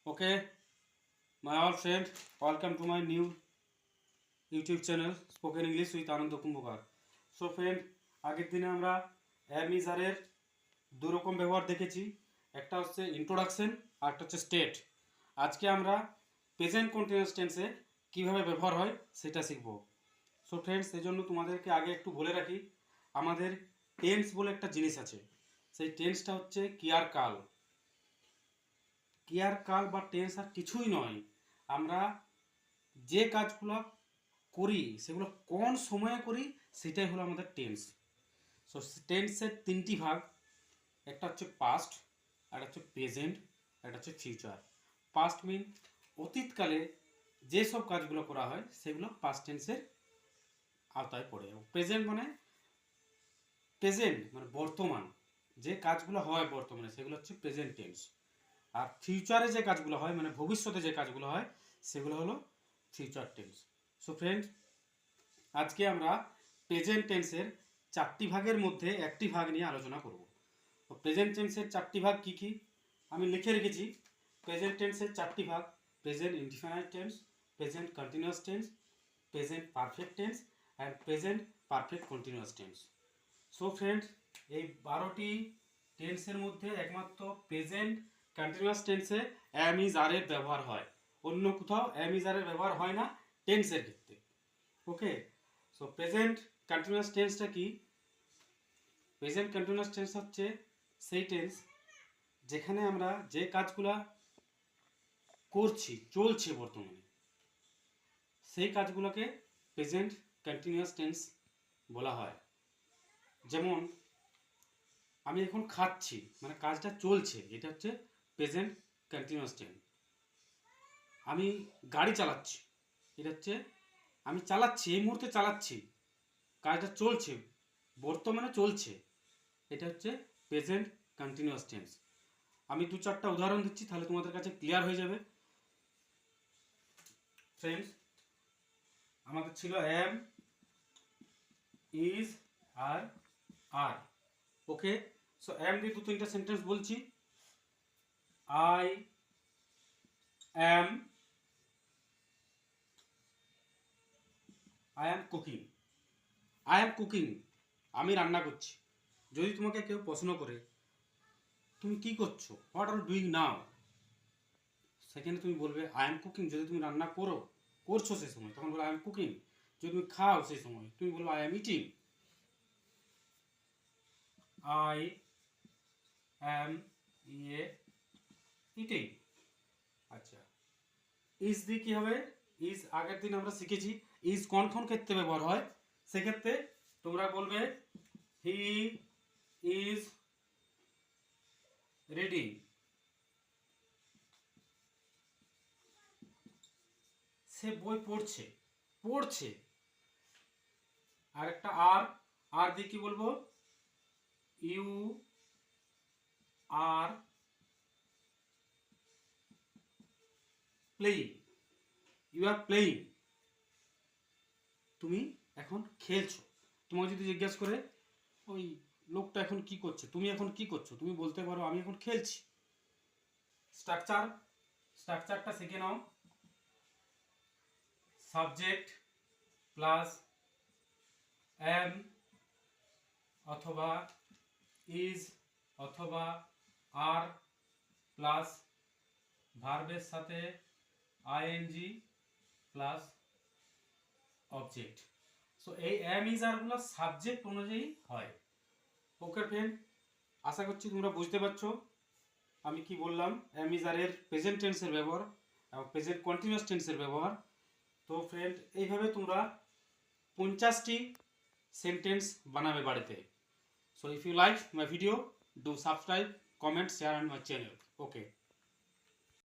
Okay, my old friend, welcome to my new YouTube channel Spoken English with Anand Kumbhakar. So friend, আগের দিনে আমরা অ্যামিজারের দু রকম ব্যবহার দেখেছি, একটা হচ্ছে ইন্ট্রোডাকশন আর একটা হচ্ছে স্টেট। আজকে আমরা প্রেজেন্ট কন্টিনিউয়াস টেন্সে কীভাবে ব্যবহার হয় সেটা শিখব। সো ফ্রেন্ডস, সেই জন্য তোমাদেরকে আগে একটু বলে রাখি, আমাদের টেন্স বলে একটা জিনিস আছে। সেই টেন্সটা হচ্ছে ক্রিয়ার কাল। ক্রিয়ার কাল বা টেন্স আর কিছুই নয়, আমরা যে কাজগুলো করি সেগুলো কোন সময়ে করি সেটাই হলো আমাদের টেন্স। সো টেন্সের তিনটি ভাগ, একটা হচ্ছে পাস্ট, একটা হচ্ছে প্রেজেন্ট, একটা হচ্ছে ফিউচার। পাস্ট মিন অতীতকালে যেসব কাজগুলো করা হয় সেগুলো পাস্ট টেন্সের আওতায় পড়ে, এবং প্রেজেন্ট মানে বর্তমান, যে কাজগুলো হয় বর্তমানে সেগুলো হচ্ছে প্রেজেন্ট টেন্স। আর ফিউচারে যে কাজগুলো হয় মানে ভবিষ্যতে যে কাজগুলো হয় সেগুলো হলো ফিউচার টেন্স। সো ফ্রেন্ডস, আজকে আমরা প্রেজেন্ট টেন্সের চারটি ভাগের মধ্যে একটি ভাগ নিয়ে আলোচনা করব। তো প্রেজেন্ট টেন্সের চারটি ভাগ কি কি আমি লিখে রেখেছি। প্রেজেন্ট টেন্সের চারটি ভাগ: present indefinite tense, present continuous tense, present perfect tense and present perfect continuous tense. So friends, এই 12টি টেন্সের মধ্যে একমাত্র প্রেজেন্ট কন্টিনিউয়াস টেন্সে অ্যাম ইজ আর এর ব্যবহার হয়, অন্য কোথাও অ্যাম ইজ আর এর ব্যবহার হয় না টেন্সের ক্ষেত্রে। ওকে, সো প্রেজেন্ট কন্টিনিউয়াস টেন্সটা কি? প্রেজেন্ট কন্টিনিউয়াস টেন্স হচ্ছে সেই টেন্স যেখানে আমরা যে কাজগুলা করছি, চলছে বর্তমানে, সেই কাজগুলোকে প্রেজেন্ট কন্টিনিউয়াস টেন্স বলা হয়। যেমন আমি এখন খাচ্ছি, মানে কাজটা চলছে, এটা হচ্ছে প্রেজেন্ট কন্টিনিউয়াস টেন্স। আমি গাড়ি চালাচ্ছি, এটা হচ্ছে আমি চালাচ্ছি, এই মুহূর্তে চালাচ্ছি, কাজটা চলছে, বর্তমানে চলছে, এটা হচ্ছে প্রেজেন্ট কন্টিনিউয়াস টেন্স। আমি দু চারটা উদাহরণ দিচ্ছি, তাহলে তোমাদের কাছে ক্লিয়ার হয়ে যাবে। ফ্রেন্ডস, আমাদের ছিল এম, ইজ আর আর। ওকে, সো এম দিয়ে দু তিনটা সেন্টেন্স বলছি। I am cooking. I am cooking, আমি রান্না করছি। যদি তোমাকে কেউ প্রশ্ন করে তুমি কি করছো, হোয়াট আর ডুইং নাও, সেখানে তুমি বলবে আই এম কুকিং। যদি তুমি রান্না করছো সেই সময়, তখন বলবে আই এম কুকিং। যদি তুমি খাও সেই সময়, তুমি বলবে I am eating. I am eating. আচ্ছা, ইজ দিয়ে কি হবে? ইজ আগের দিন আমরা শিখেছি ইজ কোন কোন ক্ষেত্রে ব্যবহার হয়। সেক্ষেত্রে তোমরা বলবে হি ইজ রিডিং। সে বই পড়ছে, পড়ছে। আর একটা আর, আর দিয়ে কি বলবো? You are playing. You are playing, তুমি এখন খেলছো। তোমাকে যদি জিজ্ঞাসা করে ওই লোকটা এখন কি করছে, তুমি এখন কি করছো, তুমি বলতে পারো আমি এখন খেলছি। স্ট্রাকচারটা শিখে নাও। সাবজেক্ট প্লাস এম অথবা ইজ অথবা আর প্লাস ভার্বের সাথে আইএনজি প্লাস অবজেক্ট। সো এই এম ইজ আর গুলো সাবজেক্ট অনুযায়ী হয়। ওকে ফ্রেন্ড, আশা করছি তোমরা বুঝতে পারছো আমি কি বললাম। এম ইজ আর এর প্রেজেন্ট টেন্সের ব্যবহার এবং প্রেজেন্ট কন্টিনিউয়াস টেন্সের ব্যবহার। তো ফ্রেন্ড, এইভাবে তোমরা 50টি সেন্টেন্স বানাবে বাড়িতে। So if you like my video, do subscribe, comment, share on my channel. Okay.